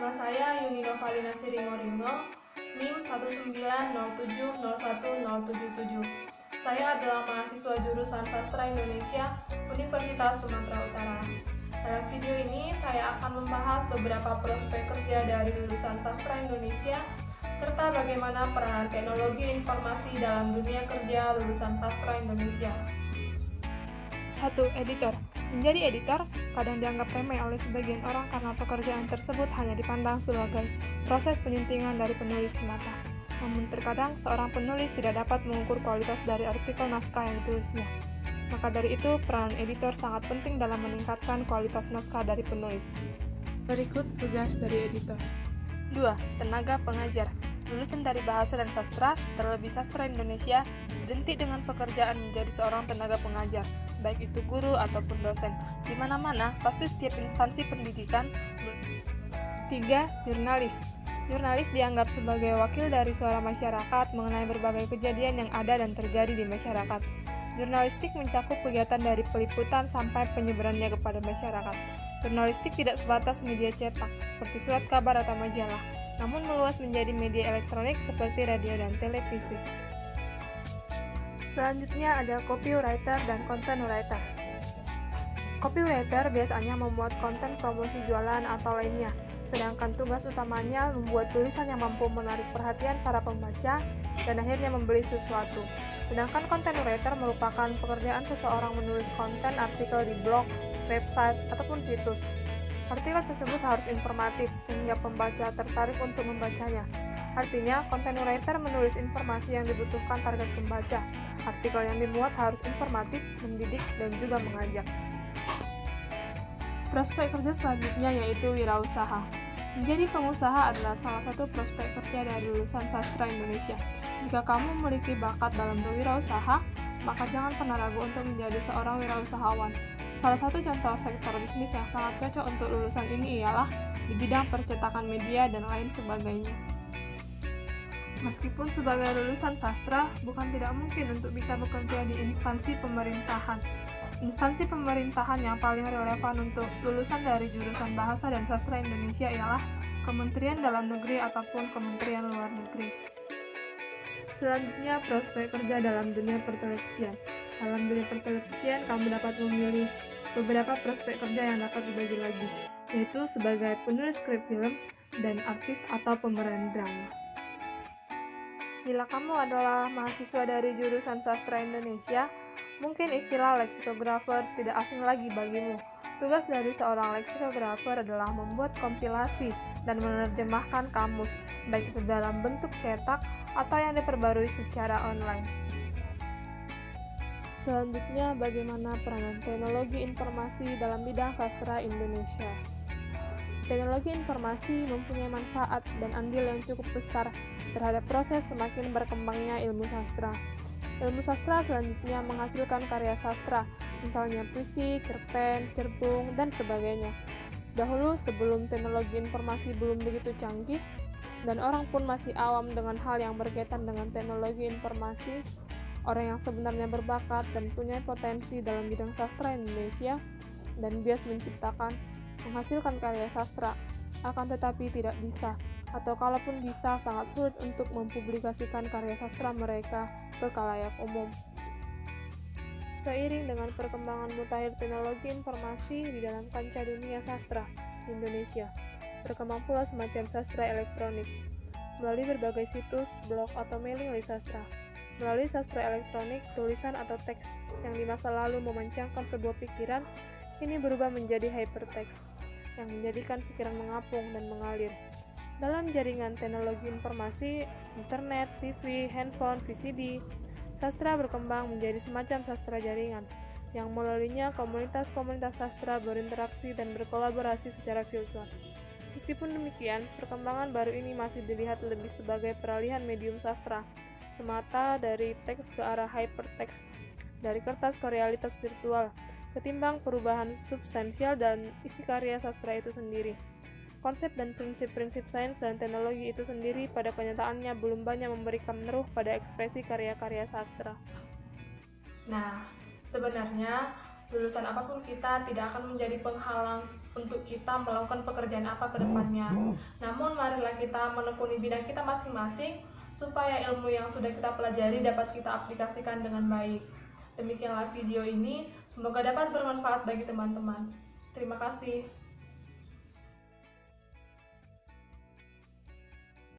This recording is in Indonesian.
Nama saya Yuni Novalina Sirimorino, NIM 190701077. Saya adalah mahasiswa jurusan Sastra Indonesia Universitas Sumatera Utara. Dalam video ini, saya akan membahas beberapa prospek kerja dari lulusan Sastra Indonesia, serta bagaimana peranan teknologi informasi dalam dunia kerja lulusan Sastra Indonesia. 1. Editor. Menjadi editor kadang dianggap remeh oleh sebagian orang karena pekerjaan tersebut hanya dipandang sebagai proses penyuntingan dari penulis semata. Namun terkadang seorang penulis tidak dapat mengukur kualitas dari artikel naskah yang ditulisnya. Maka dari itu, peranan editor sangat penting dalam meningkatkan kualitas naskah dari penulis. Berikut tugas dari editor. 2. Tenaga pengajar. Lulusan dari Bahasa dan Sastra, terlebih Sastra Indonesia, identik dengan pekerjaan menjadi seorang tenaga pengajar, baik itu guru ataupun dosen. Di mana-mana, pasti setiap instansi pendidikan. 3. Jurnalis. Jurnalis dianggap sebagai wakil dari suara masyarakat mengenai berbagai kejadian yang ada dan terjadi di masyarakat. Jurnalistik mencakup kegiatan dari peliputan sampai penyebarannya kepada masyarakat. Jurnalistik tidak sebatas media cetak, seperti surat kabar atau majalah, namun meluas menjadi media elektronik seperti radio dan televisi. Selanjutnya ada copywriter dan content writer. Copywriter biasanya membuat konten promosi jualan atau lainnya, sedangkan tugas utamanya membuat tulisan yang mampu menarik perhatian para pembaca dan akhirnya membeli sesuatu. Sedangkan content writer merupakan pekerjaan seseorang menulis konten artikel di blog, website, ataupun situs. Artikel tersebut harus informatif sehingga pembaca tertarik untuk membacanya. Artinya, content writer menulis informasi yang dibutuhkan target pembaca. Artikel yang dimuat harus informatif, mendidik, dan juga mengajak. Prospek kerja selanjutnya yaitu wirausaha. Menjadi pengusaha adalah salah satu prospek kerja dari lulusan Sastra Indonesia. Jika kamu memiliki bakat dalam berwirausaha, maka jangan pernah ragu untuk menjadi seorang wirausahawan. Salah satu contoh sektor bisnis yang sangat cocok untuk lulusan ini ialah di bidang percetakan media dan lain sebagainya. Meskipun sebagai lulusan sastra, bukan tidak mungkin untuk bisa bekerja di instansi pemerintahan. Instansi pemerintahan yang paling relevan untuk lulusan dari jurusan Bahasa dan Sastra Indonesia ialah Kementerian Dalam Negeri ataupun Kementerian Luar Negeri. Selanjutnya, prospek kerja dalam dunia pertelevisian. Dalam dunia pertelevisian, kamu dapat memilih beberapa prospek kerja yang dapat dibagi lagi, yaitu sebagai penulis skrip film dan artis atau pemeran drama. Bila kamu adalah mahasiswa dari jurusan Sastra Indonesia, mungkin istilah leksikografer tidak asing lagi bagimu. Tugas dari seorang leksikografer adalah membuat kompilasi dan menerjemahkan kamus, baik itu dalam bentuk cetak atau yang diperbarui secara online. Selanjutnya, bagaimana peranan teknologi informasi dalam bidang sastra Indonesia? Teknologi informasi mempunyai manfaat dan andil yang cukup besar terhadap proses semakin berkembangnya ilmu sastra. Ilmu sastra selanjutnya menghasilkan karya sastra, misalnya puisi, cerpen, cerbung, dan sebagainya. Dahulu, sebelum teknologi informasi belum begitu canggih, dan orang pun masih awam dengan hal yang berkaitan dengan teknologi informasi, orang yang sebenarnya berbakat dan punya potensi dalam bidang sastra Indonesia dan bias menghasilkan karya sastra, akan tetapi tidak bisa, atau kalaupun bisa sangat sulit untuk mempublikasikan karya sastra mereka ke khalayak umum. Seiring dengan perkembangan mutakhir teknologi informasi di dalam kancah dunia sastra di Indonesia, berkembang pula semacam sastra elektronik, melalui berbagai situs, blog, atau mailing list sastra. Melalui sastra elektronik, tulisan atau teks yang di masa lalu memancangkan sebuah pikiran, kini berubah menjadi hypertext, yang menjadikan pikiran mengapung dan mengalir. Dalam jaringan teknologi informasi, internet, TV, handphone, VCD, sastra berkembang menjadi semacam sastra jaringan, yang melaluinya komunitas-komunitas sastra berinteraksi dan berkolaborasi secara virtual. Meskipun demikian, perkembangan baru ini masih dilihat lebih sebagai peralihan medium sastra, semata dari teks ke arah hypertext, dari kertas ke realitas virtual, ketimbang perubahan substansial dan isi karya sastra itu sendiri. Konsep dan prinsip-prinsip sains dan teknologi itu sendiri pada kenyataannya belum banyak memberikan meneruh pada ekspresi karya-karya sastra. Nah, sebenarnya lulusan apapun kita tidak akan menjadi penghalang untuk kita melakukan pekerjaan apa ke depannya. Namun marilah kita menekuni bidang kita masing-masing supaya ilmu yang sudah kita pelajari dapat kita aplikasikan dengan baik. Demikianlah video ini, semoga dapat bermanfaat bagi teman-teman. Terima kasih.